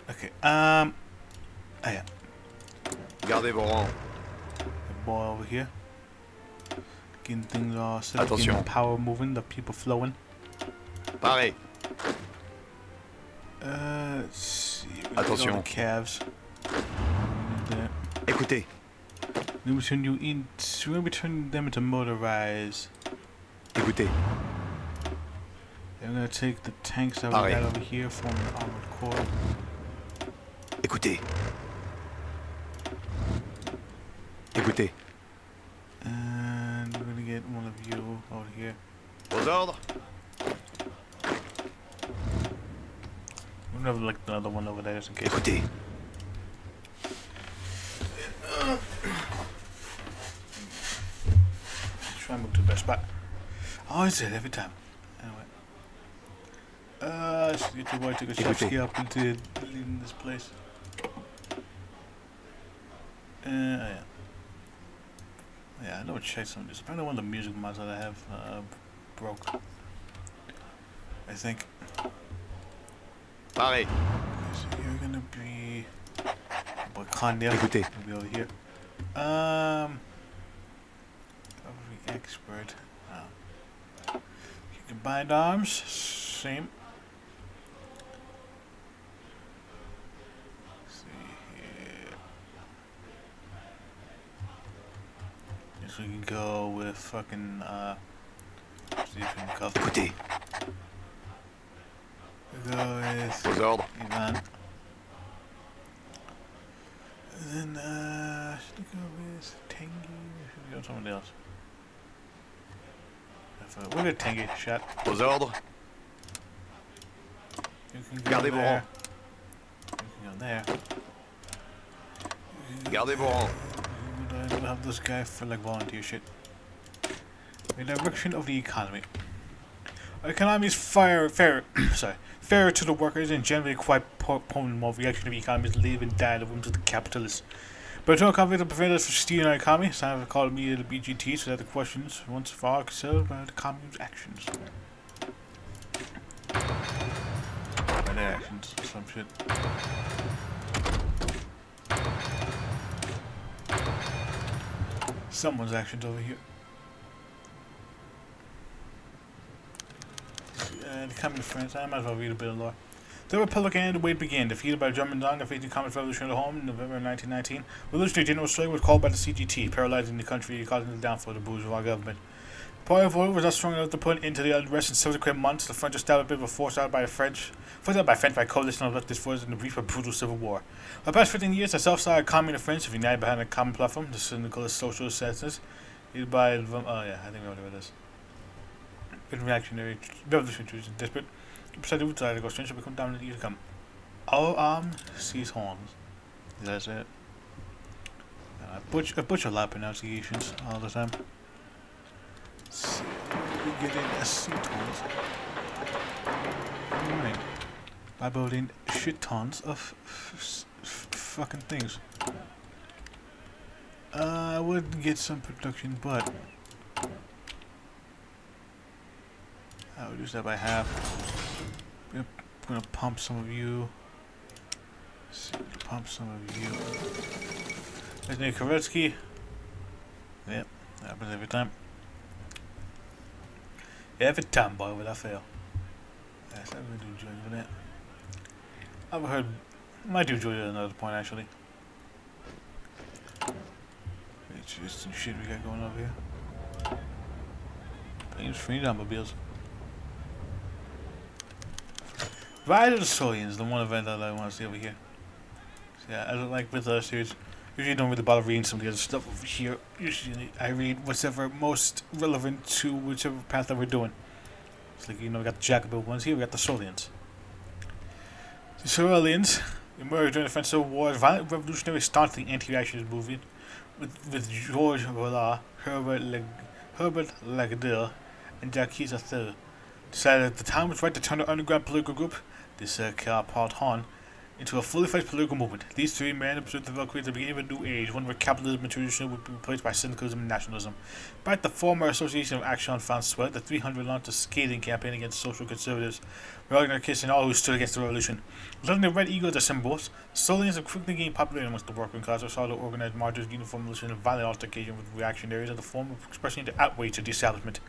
Okay. Oh yeah. Gardez vos rangs. The boy over here. Getting things all set, getting the Attention. power moving, the people flowing. Parez. Let's see. We get all the Attention. calves. That. Écoutez. Then we turn you in. We're gonna be turning them into motorized. Écoutez. I'm gonna take the tanks that we got over here from the armored core. Écoutez. Écoutez. And we're gonna get one of you over here. Aux ordres. We're gonna have like another one over there just in case. Écoutez. Try and move to the best spot. Oh, it's it every time. Anyway. Let's get your boy to go chef ski up into leaving this place. Yeah. Yeah, I know what check some of this. Apparently one of the music mods that I have broke. I think. Parez. So you're gonna be Wakanda. Écoutez. Will be over here. Every expert. You can bind arms. Same. Let's see here. Yes, we can go with fucking see if we can cover. Écoutez. We go with Aux ordres. Ivan. And then should we go with Tengi or should we go with somebody else? We'll get Tengi shot. Aux ordres. You can go Gardez vos there. rangs. You can go there. Gardez vos rangs. We'll have this guy for like volunteer shit. The direction of the economy. Our economy is fairer to the workers and generally quite proponent of reactionary economies live and die the whims of the capitalists. But no conflict to prevent us from stealing our economy. It's time to call me the BGT so that the questions once for all considered by the commune's actions. By their actions, some shit. Someone's actions over here. The Communist France, I might as well read a bit of lore. The Republican and the way it began, defeated by the German Dong, defeating the Communist Revolution at home in November 1919. Revolutionary General Strike was called by the CGT, paralyzing the country and causing the downfall of the bourgeois government. The party of order was not strong enough to put into the unrest in subsequent months. The French establishment was forced out by coalition of leftist forces in the brief but brutal civil war. For the past 15 years, the self-styled communist French have united behind a common platform, the syndicalist socialist senses, led by I think we know what it is. Reactionary, revolutionary, desperate. Beside the outside, the strength shall become dominant years to come. All armed, seize horns. That's it. I butcher a lot of pronunciations all the time. Let's see. We get in SC tons. Alright. By building shit tons of fucking things. I would get some production, but I'll reduce that by half. I'm gonna pump some of you. Let's see, pump some of you. There's Nick Koretsky. Yep, that happens every time. Every time, boy, without fail. Yes, I really do enjoy that. I've heard. Might do enjoy it at another point, actually. It's just some shit we got going over here. Planes, free automobiles. Ride of the Solians, the one event that I want to see over here. So yeah, as like with the series, usually don't really bother reading some of the other stuff over here. Usually I read whatever most relevant to whichever path that we're doing. It's like, we got the Jacobin ones here, we got the Solians. The Solians emerged during the French Civil War as violent revolutionary staunchly anti-reactionist movement with Georges Rolla, Herbert Lagardère, and Jacques Atteux. Decided that the time was right to turn the underground political group, this Part Hon, into a fully fledged political movement. These three men observed the create the beginning of a new age, one where capitalism and tradition would be replaced by syndicalism and nationalism. But the former Association of Action found sweat, the 300 launched a scathing campaign against social conservatives, anarchists, and all who stood against the revolution. Letting the red eagle as their symbols, the Solians have quickly gained popularity amongst the working class, or saw the organized marches, uniform militia, and violent altercation with reactionaries as a form of expressing the outrage of the establishment.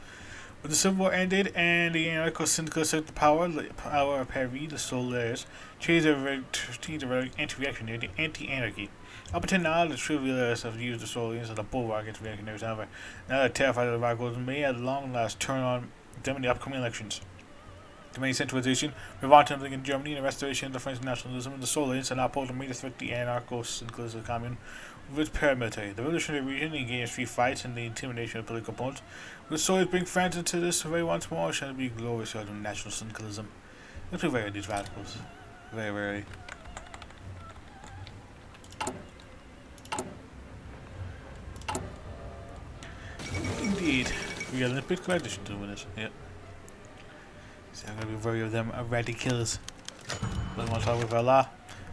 When the Civil War ended and the anarcho-syndicalists took the power of Paris, the Soliers changed their anti-reactionary to anti-anarchy. Up until now, the trivialists have used the Solians as a bulwark against reactionaries. However, now they're terrified of the radicals and may at long last turn on them in the upcoming elections. The main centralization, revolting in Germany, and the restoration of the French nationalism, and the Solians are now posed a major threat to the anarcho-syndicalist commune with paramilitary. The revolutionary region engaged street fights and the intimidation of political opponents. Will Solians bring France into this survey once more, or shall it be glorious out of national syndicalism? Let's be wary of these radicals. Very wary. Indeed. We got a bit of addition to this. Yep. So I'm going to be wary of them radicals. But want to talk with Allah.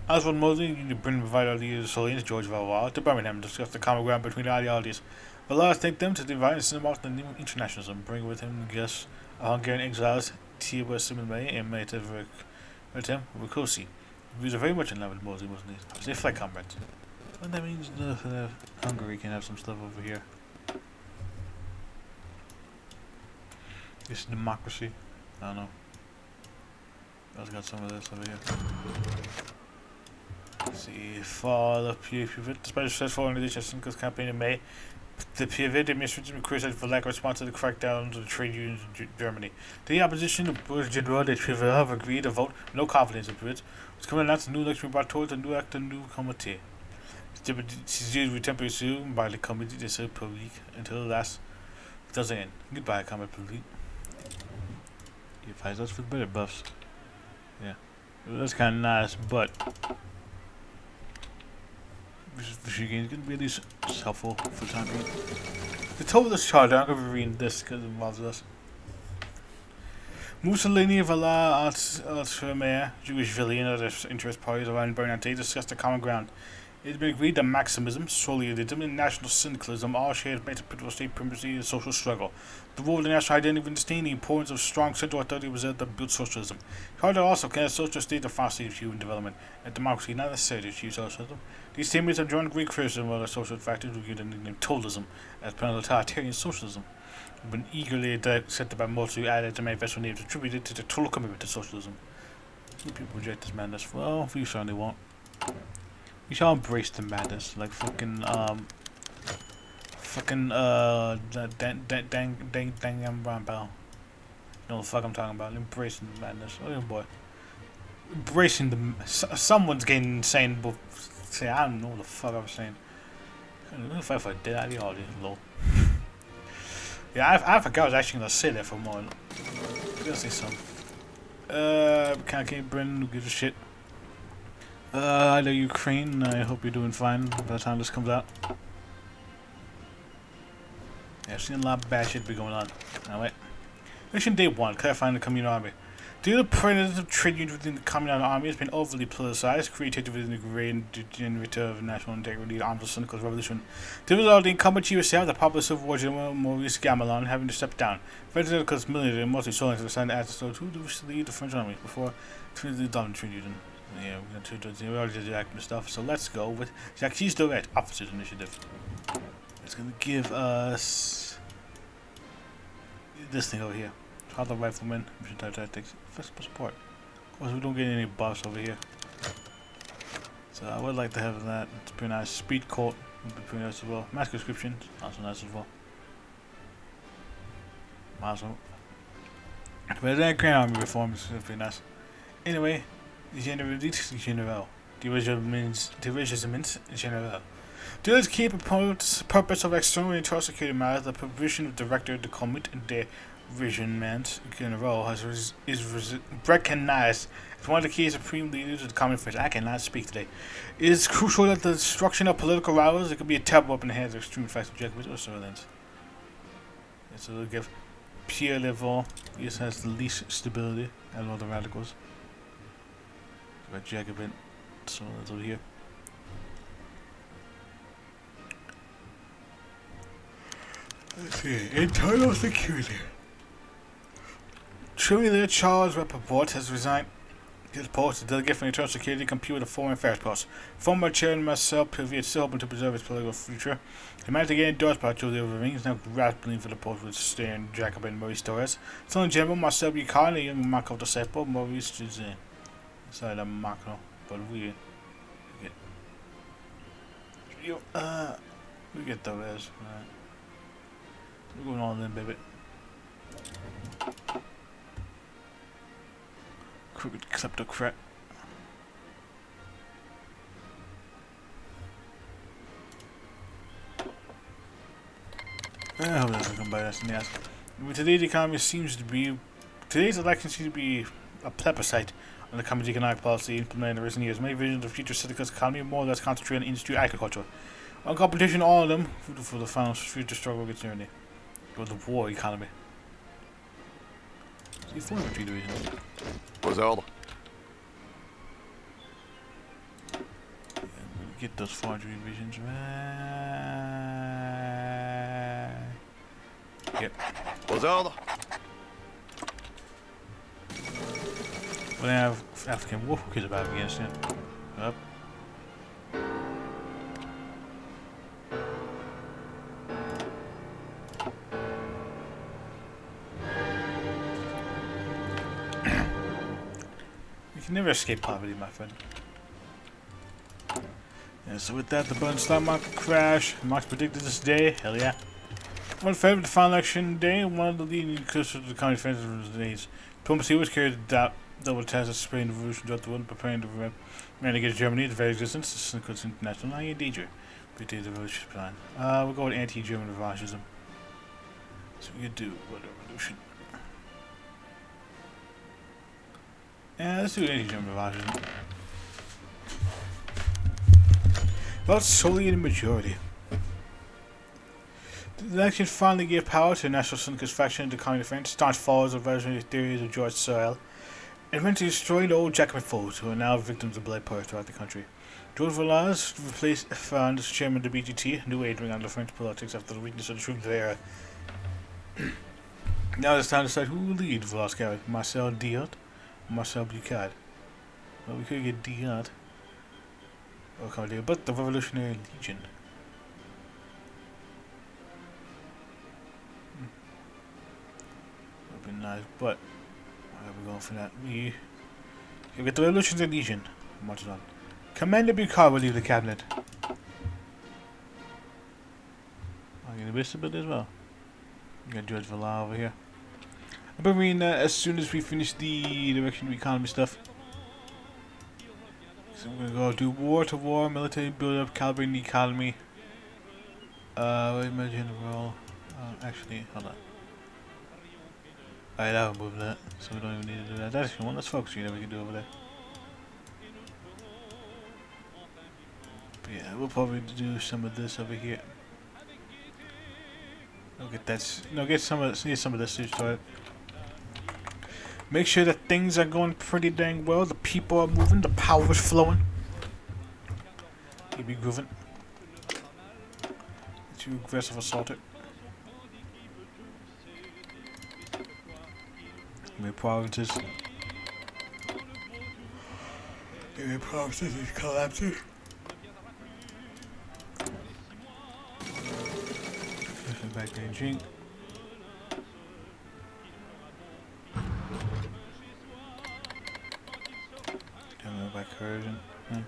Oswald Mosley, the Britain provided leader of the Solians, George Valois, to Birmingham to discuss the common ground between the ideologies. Valois thanked them to divide and send them the new internationalism, bring with him guests of Hungarian exiles, Tiba Similme and Meta Rikosi. He was very much in love with Mosley, wasn't he? They flight comrades. Well, that means Hungary can have some stuff over here. This is democracy. I don't know. I've got some of this over here. Let's see, fall of PVT. Despite a successful organization Syndicalist campaign in May, the PVT administration criticized for lack of response to the crackdown of the trade unions in Germany. The opposition of British General de PVT have agreed to vote no confidence in PVT, which come announced a new election brought towards a new act and new committee. It's usually temporarily assumed by the committee de ce public until the last doesn't end. Goodbye, combat public. You fight us for the better buffs. Yeah. That's kind of nice, but Michigan is going to be at least helpful for the time being. The top of this chart, I'm going to be reading this because it involves us. Mussolini, Vala, Altremere, Jewish villain, and other interest parties around Bernante discussed the common ground. It has been agreed that Maximism, socialism, and national syndicalism all share the political state primacy and social struggle. The role of the national identity understand the importance of strong central authority was that built socialism. However, also can a social state the foster of human development, and democracy not necessarily achieve socialism. These statements have drawn great criticism of other social factors who give the nickname totalism as totalitarian socialism. Been eagerly accepted by most who added to manifesto names attributed to the total commitment to socialism. Some people reject this madness. Well, we certainly won't. We shall embrace the madness, like fucking dang brown bell. You know what the fuck I'm talking about? Embracing the madness. Oh yeah, boy. Embracing the. Someone's getting insane. But say I don't know what the fuck I was saying. I don't know if I ever did ideology, lol. Yeah, I forgot I was actually gonna say that for a moment. I'm gonna say something. Can't Britain, who gives a shit? I know Ukraine, I hope you're doing fine by the time this comes out. Yeah, I've seen a lot of bad shit be going on. Alright. Mission Day 1, clarifying the Communist Army. Due to the presence of trade unions within the Communist Army has been overly politicized, created within the great degenerator of national integrity, armed with cynical revolution. The result of the incumbent chief of staff, the popular Civil War general Maurice Gamelin, having to step down. French syndicalist military and mostly soldiers decided to ask to lead the French army before the dominant trade union. Yeah, we already did that kind of stuff, so let's go with Jacques Doret, Officers Initiative. It's gonna give us this thing over here. Other riflemen, mission type tactics, physical support. Of course, we don't get any buffs over here. So I would like to have that. It's pretty nice. Speed coat would be pretty nice as well. Mass conscription, also nice as well. Awesome. But that Grand Army reform is pretty nice. Anyway, General. The Regiment General. To its key purpose of external and internal security matters, the provision of Director de Comite de Regiment General is recognized as one of the key supreme leaders of the common force. I cannot speak today. It is crucial that the destruction of political rivals it could be a terrible weapon in the hands of extreme fascist Jacobins or surveillance. So it'll give Pierre Levon, this has the least stability out of all the radicals. But Jacobin. So that's over here. Let's see. Internal security. Trillionaire Charles Rappaport has resigned his post as delegate for internal security, computer, and foreign affairs post. Former chairman Marcel Pivot is still hoping to preserve his political future. He managed to get endorsed by Julia Ring. He's now grappling for the post with Stan Jacob and Maurice Torres. Son General Marcel Buchanan, a young Marco de Sepo, Maurice is inside of Marco, but we get Torres. Right. We're going on then, baby. Crooked kleptocrat. I hope that doesn't come by us in the ass. Today's election seems to be a plebiscite on the company's economic policy implemented in recent years. Many visions of future Sitica's economy more or less concentrate on industry and agriculture. On competition, all of them for the final future struggle against tyranny. Or the war economy. See, 403 divisions. Aux ordres. Get those 403 divisions right. Yep. Aux ordres. We'll have African wolf kids about against it. Up. You can never escape poverty, my friend. Yeah, so with that, the button stock market crash. Marks predicted this day. Hell yeah. On February, the final election day, one of the leading inclusive of the county defenses was days. Diplomacy was carried out double task of spreading the revolution throughout the world, preparing to man against Germany, the very existence. This includes international danger. Predicted the revolution plan. We'll go with anti-German revanchism. So we could do what a revolution. Yeah, let's do anti-German revanchism. About solely in the majority. The election finally gave power to the National Syndicalist faction in the county defense, staunch followers of revolutionary theories of George Sorel, and eventually destroyed the old Jacobin foes who are now victims of blood purge throughout the country. George Valaz replaced found as chairman of the BGT, new age on the French politics after the weakness of the Troop era. Now it's time to decide who will lead Valaz Carry, Marcel Diot or Marcel Bucad. Well, we could get Diot. But the Revolutionary Legion. Would be nice, but where are we going for that? We get the Revolutionary Legion. March on. Commander Bucard will leave the cabinet. I'm gonna miss a bit as well. We got George Villa over here. I mean, as soon as we finish the direction of economy stuff. So we're gonna go do war to war, military build up, calibrating the economy. Wait a minute, general. Actually, hold on. Alright, I'll move that, so we don't even need to do that. That's actually one less focus unit we can do over there. But yeah, we'll probably do some of this over here. I'll get that. No, get some of this started. Make sure that things are going pretty dang well. The people are moving. The power is flowing. Keep you grooving. Too aggressive assaulted. Give me provinces. Give me provinces is collapsing. Back to Beijing. Back Persian. There's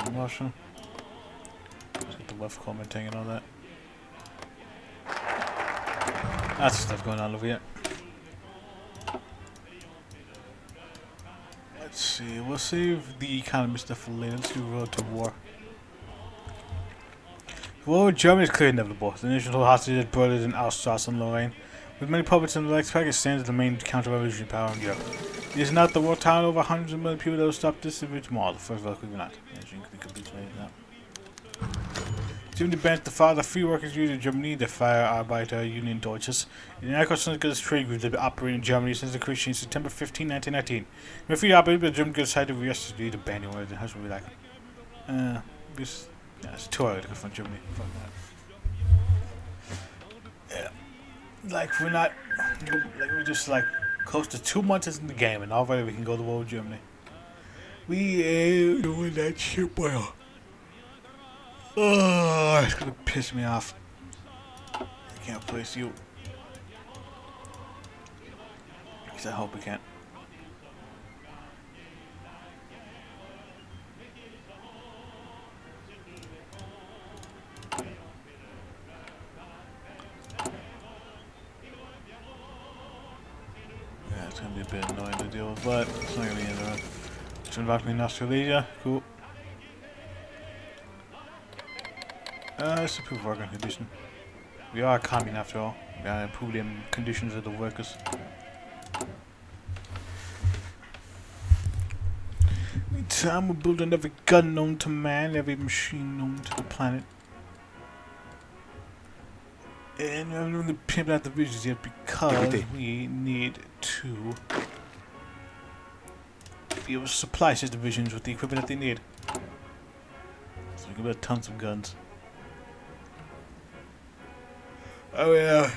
a Russian. Let's get the left commenting and all that. That's the stuff going on over here. Let's see, we'll save the economy stuff for later. Let's do Road to War. War with Germany is clearly inevitable. The nation hold hostages brothers in Alsace and Lorraine. With many puppets in the legs, Pakistan stands as the main counter-revolutionary power in Europe. It is not the war town over hundreds of million people that will stop this if it's more. The first vote could be not. As you can complete now. Germany banned the father free workers union in Germany, the Freiarbeiter Union Deutsches, an anarcho-syndicalist trade group that been operating in Germany since the creation in September 15, 1919. When free operated, the German decided to reactivate the banning order. The house will be like, this, yeah, it's too early to confront Germany. Fuck that. Yeah, like we're just like close to 2 months in the game, and already we can go to war with Germany. We ain't doing that shit, boy. Oh, it's gonna piss me off. I can't place you. Because I hope we can't. Yeah, it's gonna be a bit annoying to deal with, but it's not gonna be the end of it. It's involved me in Australasia. Cool. It's a proof of working condition. We are a commune after all. We gotta improve the conditions of the workers. Meantime, we're building every gun known to man, every machine known to the planet. And we're not really pimping out the visions yet because we need to be able to supply these divisions with the equipment that they need. So we can build tons of guns. Oh yeah.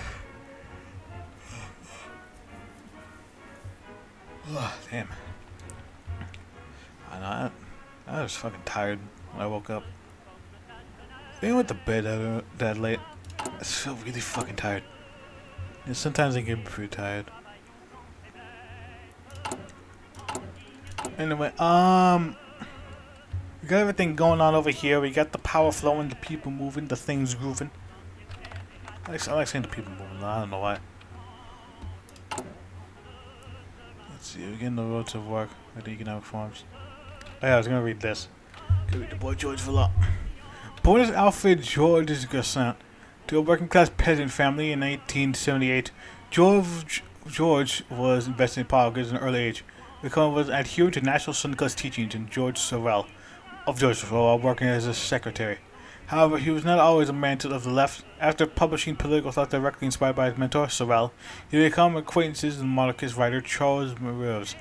Oh, damn. I was fucking tired when I woke up. I think I went to bed that late. I feel really fucking tired. And sometimes I get pretty tired. Anyway, we got everything going on over here. We got the power flowing, the people moving, the things grooving. I like saying the people moving. I don't know why. Let's see. We're getting the road to work with the economic forms. Oh yeah, I was gonna read this. Gonna read the boy George Villa. Born as Alfred George Gassin to a working-class peasant family in 1878, George was invested in politics at an early age. Because was adhering to national syndicalist teachings in George Sorel while working as a secretary. However, he was not always a man of the left. After publishing political thought directly inspired by his mentor, Sorel, he became acquaintances with the monarchist writer Charles Mareu's.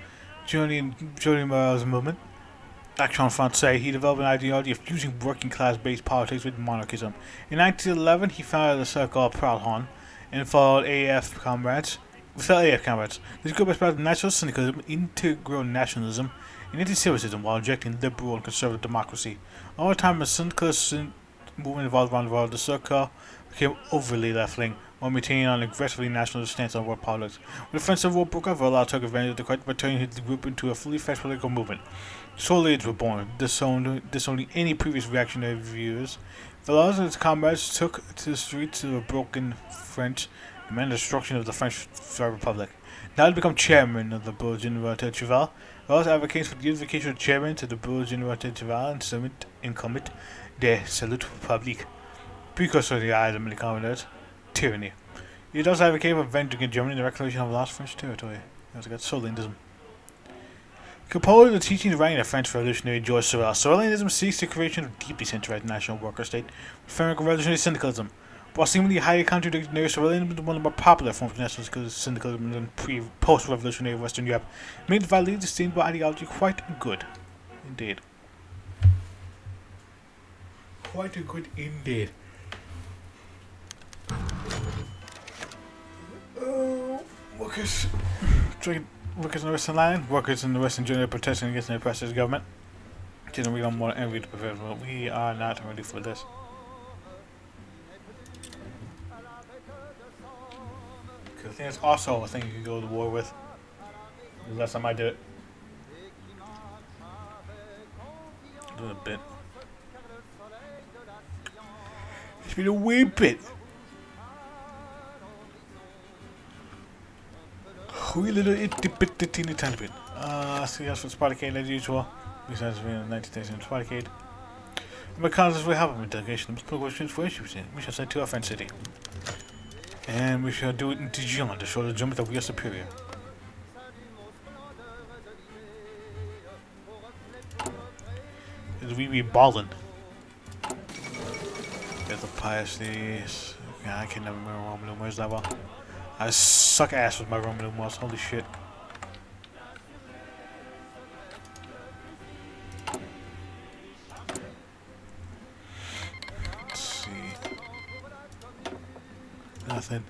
Joining Mareu's movement, Action Française, he developed an ideology of fusing working-class-based politics with monarchism. In 1911, he founded the Circle Proudhon and followed AF comrades. This group espoused national syndicalism, integral nationalism, and anti-Semitism while injecting liberal and conservative democracy. Over time, the syndicalist movement evolved around the world. The Circle became overly left-wing, while maintaining an aggressively nationalist stance on world politics. When the French Civil War broke out, Verla took advantage of the crisis by turning the group into a fully fledged political movement. Soldiers were born, disowning any previous reactionary views. Verla and his comrades took to the streets of a broken French, demanded the destruction of the French Republic. Now to become chairman of the Bureau General de Cheval, Verla advocates for the unification of chairman to the Bureau General de Cheval and Summit and Commit de Salut Public, precursor to the island of the commoners, tyranny. He does advocate for avenging in Germany and the reclamation of lost French territory. He also got Solinism. Composed of the teachings of writing of French revolutionary George Sorel, Sorelianism seeks the creation of a deeply centralized national worker state, referring to revolutionary syndicalism. While seemingly highly contradictory, Sorelianism is one of the more popular forms of national syndicalism in post-revolutionary Western Europe, made the validly distinguishable ideology quite good. Indeed. Quite good indeed. Workers in the Western Line, workers in the Western Germany protesting against the oppressive government. Didn't read on more and read prepared, but we are not ready for this. Because I think it's also a thing you can go to war with. The last time I did it. A little bit. It's been a wee bit. Wee little itty bitty teeny tiny bit. See us for Spartacade as usual. Besides being in 1937 Spartacade. Because we have a delegation of political situations, we shall send to our friend city. And we shall do it in Dijon to show the Germans that we are superior. Because we be ballin'. Get the pieces. Okay, I can never remember Roman numerals that well. I suck ass with my Roman numerals. Holy shit. Let's see. Nothing.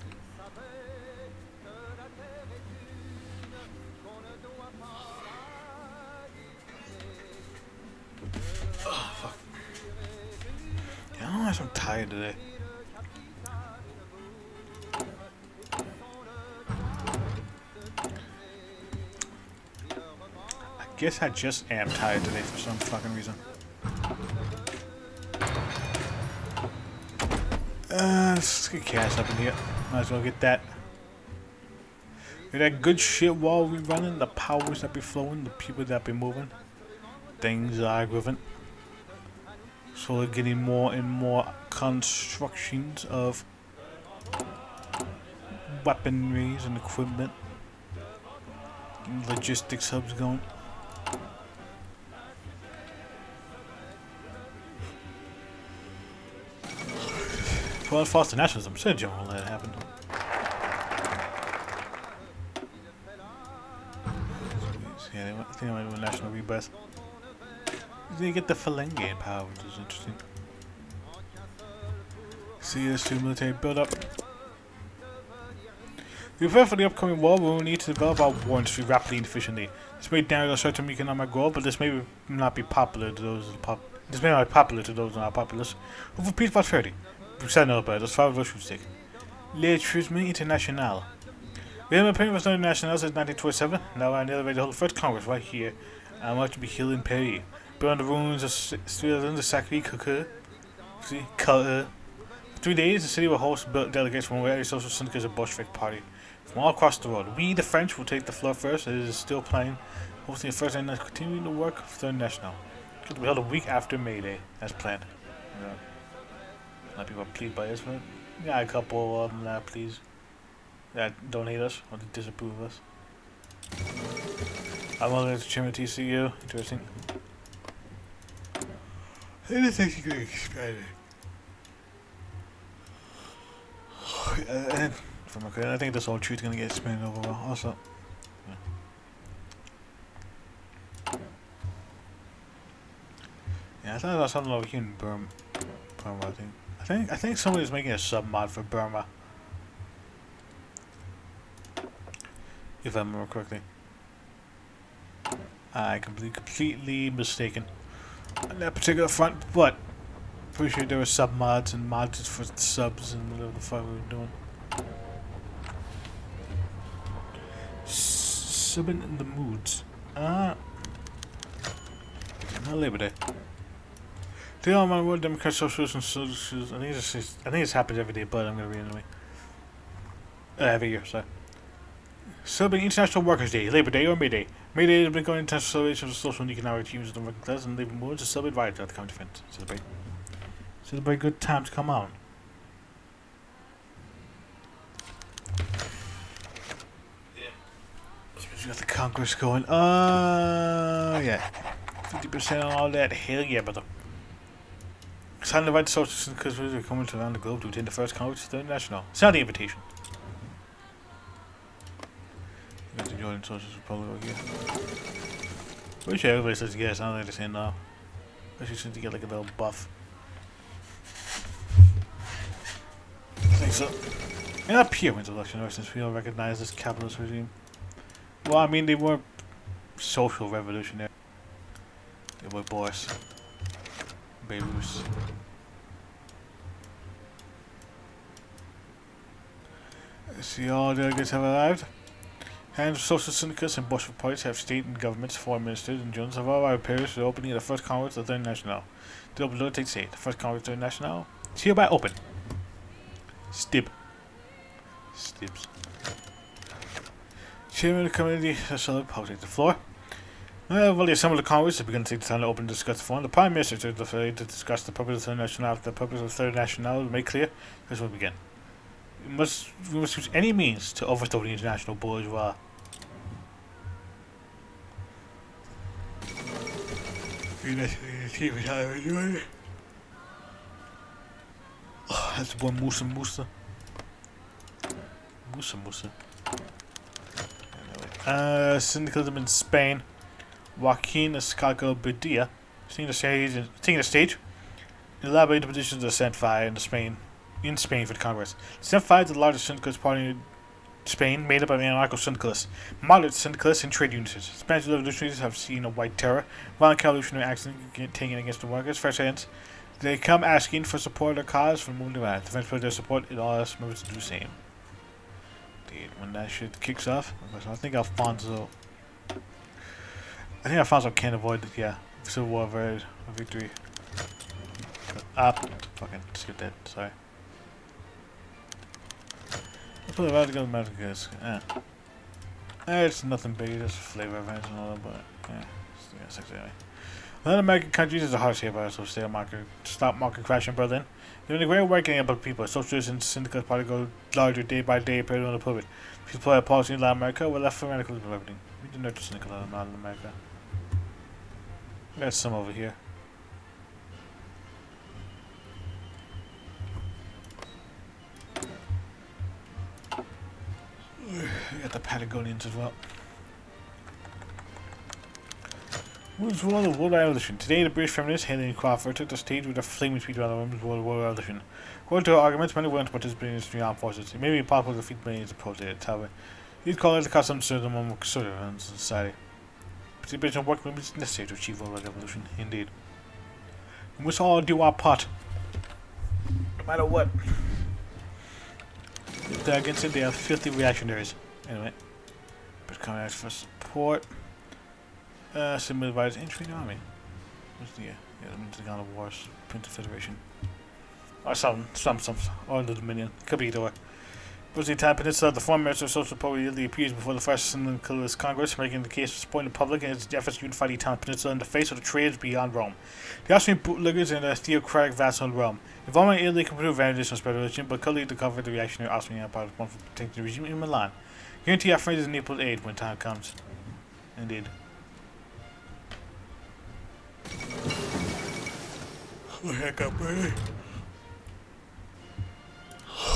Oh, fuck. Yeah, I don't know why I'm tired today. I guess I just am tired today for some fucking reason. Let's get cash up in here. Might as well get that. Get that good shit while we running. The powers that be flowing. The people that be moving. Things are grooving. So we're getting more and more constructions of weaponries and equipment. Logistics hubs going. Well, foster nationalism. So general that happened. Yeah, I think I might do a national rebirth. They get the Phalange power, which is interesting. See this to military build-up. To prepare for the upcoming war, we will need to develop our war industry rapidly and efficiently. This may damage a certain economic goal, but this may not be popular to those in our populace who for peace prosperity. We said no about it. Let's should stick. L'électricité internationale. We have been paying for Southern National since 1927. Now we're on the elevator to hold the first Congress right here. I want to be here in Paris. Beyond the ruins of Switzerland, the Sacré-Cœur. See? For 3 days, the city will host delegates from various social syndicates and Bolshevik party from all across the world. We, the French, will take the floor first. It is still playing, hosting the first and continuing the work of the National. It will be held a week after May Day, as planned. Yeah. A lot of people are pleased by this, but yeah, a couple of them that please. That don't hate us or disapprove of us. I'm on the chairman TCU. Interesting. Anything you could expand it. And from I think this whole tree's gonna get expanded overall. Also, yeah, I thought there was something over here in Burma. I think somebody's making a sub mod for Burma. If I remember correctly. I completely mistaken on that particular front, but pretty sure there were sub mods and mods for subs and whatever the fuck we were doing. Subbing in the moods. Not Labor Day. Today on my world, Democrat, Socialist, and Socialist. I think this happens every day, but I'm gonna read it anyway. Every year, sorry. Celebrating International Workers' Day, Labor Day, or May Day. May Day has been going intense celebration of social and economic achievements of the working class and labor movements to celebrate riots throughout the county defense. Celebrate good times come on. Yeah. We got the Congress going. Yeah. 50% on all that. Hell yeah, brother. Sign the right to social because we're coming to around the globe to attend the first Congress of the National. Sign the invitation. Got the Jordan Socialist Republic over here. Pretty sure everybody says yes. I don't think they're saying no. Especially since you get like a little buff. I think so. And up here wins election ever since we don't recognize this capitalist regime. Well, I mean, they were social revolutionary. They were boys. Beirut. See, all delegates have arrived. Hands of social syndicates and Bolshevik parties have state and governments, foreign ministers, and journalists have all arrived in Paris for the opening of the first Congress of the International. The open door takes shape. The first Congress of the International is hereby open. Stibs. Chairman of the committee, I'll take the floor. Well, the assembled Congress has begun to take the time to open and discuss the forum. The Prime Minister took the floor to discuss the purpose of the Third National. After the purpose of the Third National is made clear, this will begin. We must use any means to overthrow the international bourgeois. Oh, that's the boy Musa Musa. Musa Musa. Anyway. Syndicalism in Spain. Joaquin Escalco Bedia, taking the stage, elaborating the positions of Cent in Spain for the Congress. Cent is the largest syndicalist party in Spain, made up of anarcho-syndicalists, moderate syndicalists, and trade unionists. Spanish revolutionaries have seen a white terror, violent revolutionary action taken against the workers. First hands, they come asking for support of their cause from moving around. The French put their support, it all asks members to do the same. Indeed, when that shit kicks off, I think Alfonso can't avoid it, yeah. Civil War victory. Fucking skip that, sorry. Let's put it right together, magic is. It's nothing big, just flavor events and all that, but yeah, sexy anyway. Latin American countries is a hard hit by so stop market crash in Berlin. During the Great Awakening of people, socialist and syndicalist party go larger day by day, period on the pivot. People play a policy in Latin America, we're left for radicalism of everything. We do not just syndicalism in Latin America. We got some over here. We got the Patagonians as well. Women's World of World Revolution. Today, the British feminist Helen Crawford took the stage with a flaming speech about the Women's World Revolution. According to her arguments, many women participate in the armed forces. It may be impossible to defeat millions opposed to it. However, these call it the custom system among conservative in society. Participation in work is necessary to achieve world revolution. Indeed. We must all do our part. No matter what. If they're against it, they are filthy reactionaries. Anyway. But coming out for support. Similar advisors entry in the army. What's the the Ghana Wars, Prince Federation. Or or the Dominion. Could be either way. Was the Italian Peninsula, the former minister of social reportedly appears before the first Syndicalist Congress, making the case for supporting the public and its efforts to unify the Italian Peninsula in the face of the trades beyond Rome. The Austrian bootleggers and the theocratic vassal in Rome. Involvement in Italy can prove advantages from spread religion, but clearly to cover the reactionary Austrian Empire was one for protecting the regime in Milan. Guarantee our friends in Naples aid when time comes. Indeed. Oh, heck up, buddy.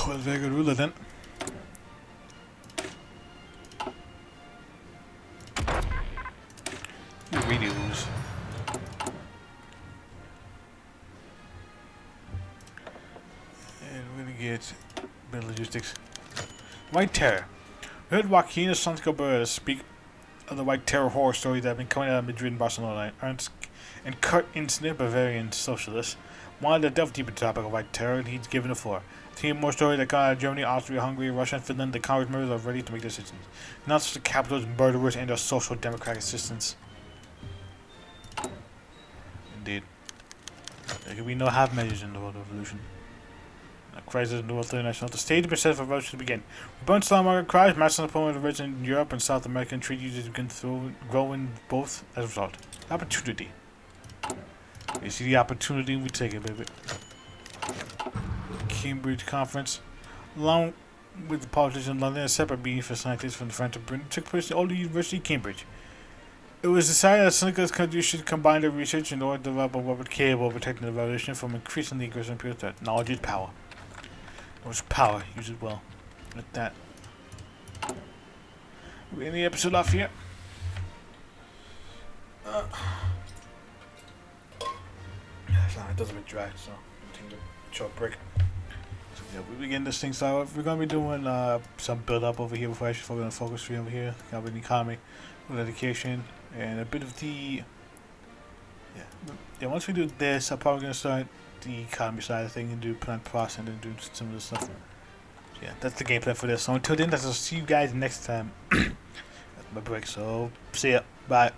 Well, very good ruler then. You really lose. And we're gonna get better logistics. White Terror. We heard Joaquin Santos speak of the White Terror horror story that have been coming out of Madrid and Barcelona. Ernst and Kurt Insner, Bavarian socialists, wanted to delve deep into the topic of White Terror, and he's given a floor. Team more story that got out of Germany, Austria, Hungary, Russia, and Finland. The Congress members are ready to make decisions. Not just the capitalist murderers and their social democratic assistants. Indeed. There can be no half measures in the world revolution. A crisis in the world international. The stage is set for revolution to begin. Rebellion, Islam market cries, mass unemployment of residents in Europe and South American trade unions begin to grow in both as a result. Opportunity. You see the opportunity, we take it, baby. Cambridge Conference. Along with the politicians in London, a separate meeting for scientists from the French and Britain took place at the University of Cambridge. It was decided that syndicalist countries should combine their research in order to develop a weapon capable of protecting the revolution from increasingly aggressive imperial threat. Knowledge is power. Knowledge is power. Use it well. With that, we're in the episode off here. It does a bit dry, so I'll take a short break. So yeah, we begin this thing. So we're gonna be doing some build up over here before I actually focus on focus tree over here. Got the economy, education, and a bit of the yeah. Once we do this, I'm probably gonna start the economy side of things and do plant processing and do some of the stuff. So yeah, that's the game plan for this. So until then, I'll see you guys next time. That's my break. So see ya. Bye.